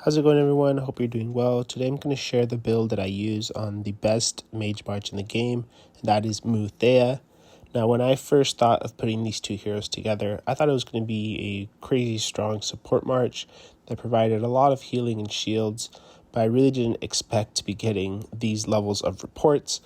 How's it going, everyone? I hope you're doing well. Today I'm going to share the build that I use on the best mage march in the game, and that is Theia. Now, when I first thought of putting these two heroes together, I thought it was going to be a crazy strong support march that provided a lot of healing and shields, but I really didn't expect to be getting these levels of reports.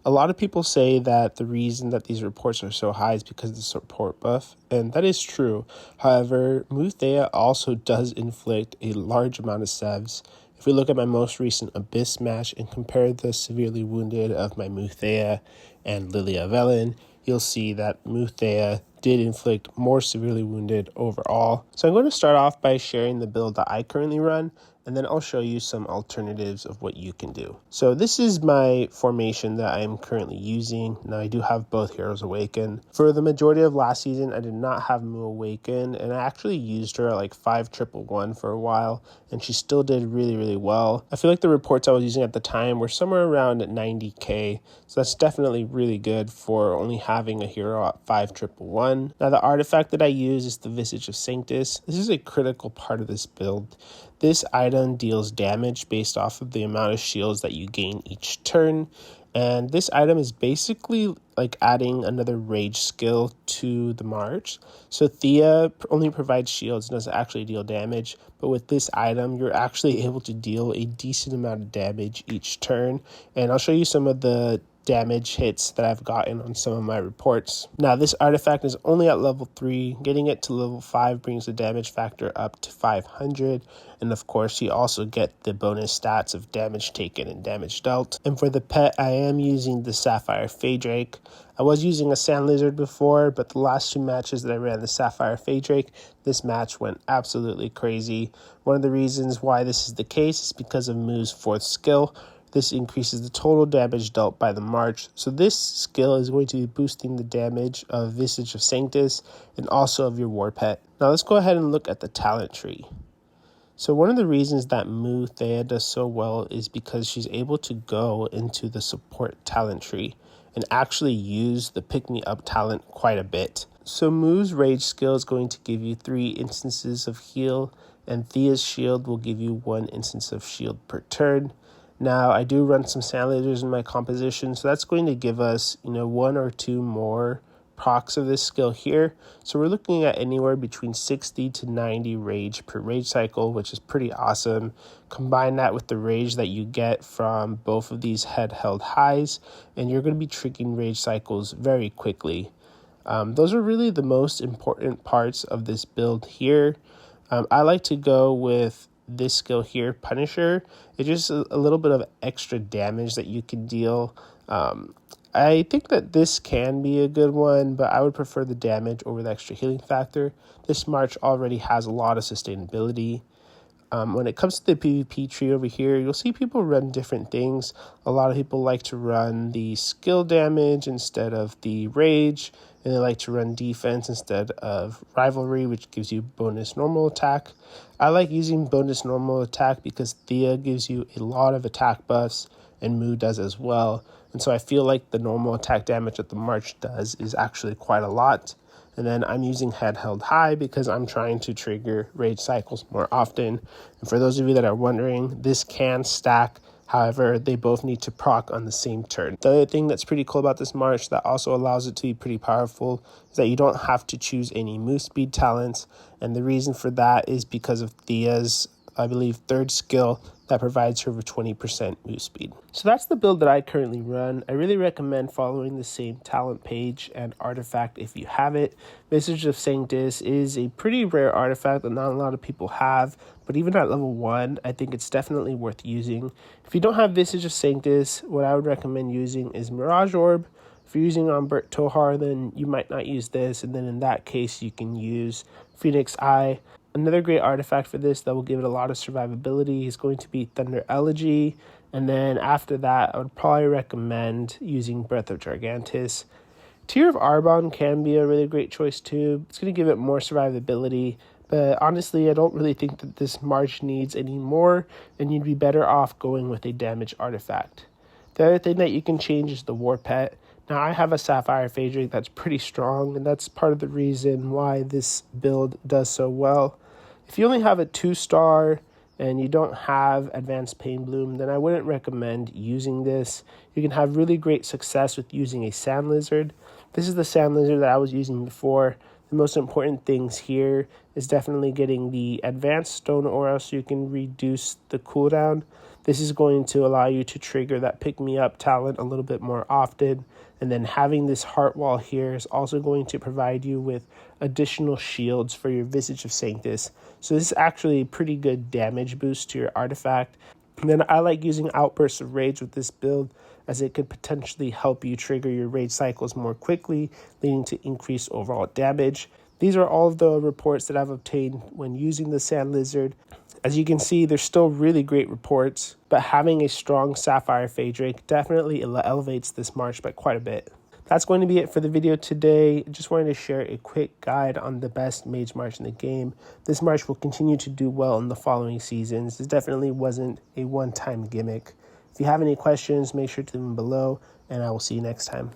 A lot of people say that the reason that these reports are so high is because of the support buff, and that is true. However, Theia also does inflict a large amount of sevs. If we look at my most recent Abyss match and compare the severely wounded of my Theia and Lilia Velen, you'll see that Theia did inflict more severely wounded overall. So I'm going to start off by sharing the build that I currently run, and then I'll show you some alternatives of what you can do. So this is my formation that I am currently using. Now I do have both heroes awaken. For the majority of last season, I did not have Mu awaken, and I actually used her at like 5-1-1 for a while, and she still did really well. I feel like the reports I was using at the time were somewhere around 90k, so that's definitely really good for only having a hero at 5-1-1. Now the artifact that I use is the Visage of Sanctus. This is a critical part of this build. This item deals damage based off of the amount of shields that you gain each turn, and this item is basically like adding another rage skill to the march. So Theia only provides shields and doesn't actually deal damage, but with this item you're actually able to deal a decent amount of damage each turn, and I'll show you some of the damage hits that I've gotten on some of my reports. Now this artifact is only at level 3. Getting it to level 5 brings the damage factor up to 500, and of course you also get the bonus stats of damage taken and damage dealt. And for the pet, I am using the sapphire faedrake. I was using a sand lizard before, but the last 2 matches that I ran the sapphire faedrake, this match went absolutely crazy. One of the reasons why this is the case is because of Mu's 4th skill. This increases the total damage dealt by the march. So this skill is going to be boosting the damage of Visage of Sanctus and also of your Warpet. Now let's go ahead and look at the talent tree. So one of the reasons that Theia does so well is because she's able to go into the support talent tree and actually use the pick me up talent quite a bit. So Mu's rage skill is going to give you 3 instances of heal, and Theia's shield will give you 1 instance of shield per turn. Now, I do run some sand lasers in my composition, so that's going to give us, 1 or 2 more procs of this skill here. So we're looking at anywhere between 60 to 90 rage per rage cycle, which is pretty awesome. Combine that with the rage that you get from both of these head-held highs, and you're going to be triggering rage cycles very quickly. Those are really the most important parts of this build here. I like to go with this skill here, Punisher. It's just a little bit of extra damage that you can deal. I think that this can be a good one, but I would prefer the damage over the extra healing factor. This march already has a lot of sustainability. When it comes to the PvP tree over here, you'll see people run different things. A lot of people like to run the skill damage instead of the rage, and they like to run defense instead of rivalry, which gives you bonus normal attack. I like using bonus normal attack because Theia gives you a lot of attack buffs, and Mu does as well. And so I feel like the normal attack damage that the march does is actually quite a lot. And then I'm using head held high because I'm trying to trigger rage cycles more often. And for those of you that are wondering, this can stack. However, they both need to proc on the same turn. The other thing that's pretty cool about this march that also allows it to be pretty powerful is that you don't have to choose any move speed talents. And the reason for that is because of Theia's, I believe, 3rd skill that provides her with 20% move speed. So that's the build that I currently run. I really recommend following the same talent page and artifact if you have it. Visage of Sanctus is a pretty rare artifact that not a lot of people have, but even at level 1, I think it's definitely worth using. If you don't have Visage of Sanctus, what I would recommend using is Mirage Orb. If you're using on Bert Tohar, then you might not use this, and then in that case, you can use Phoenix Eye. Another great artifact for this that will give it a lot of survivability is going to be Thunder Elegy, and then after that, I would probably recommend using Breath of Gigantus. Tear of Arbonne can be a really great choice too. It's going to give it more survivability, but honestly, I don't really think that this march needs any more, and you'd be better off going with a damage artifact. The other thing that you can change is the Warpet. Now, I have a sapphire faedrake that's pretty strong, and that's part of the reason why this build does so well. If you only have a 2-star and you don't have advanced pain bloom, then I wouldn't recommend using this. You can have really great success with using a sand lizard. This is the sand lizard that I was using before. The most important things here is definitely getting the advanced stone aura so you can reduce the cooldown. This is going to allow you to trigger that pick me up talent a little bit more often. And then having this heart wall here is also going to provide you with additional shields for your Visage of Sanctus. So this is actually a pretty good damage boost to your artifact. And then I like using Outbursts of Rage with this build, as it could potentially help you trigger your rage cycles more quickly, leading to increased overall damage. These are all of the reports that I've obtained when using the Sand Lizard. As you can see, they're still really great reports, but having a strong Sapphire faedrake definitely elevates this march by quite a bit. That's going to be it for the video today. Just wanted to share a quick guide on the best mage march in the game. This march will continue to do well in the following seasons. This definitely wasn't a one-time gimmick. If you have any questions, make sure to leave them below, and I will see you next time.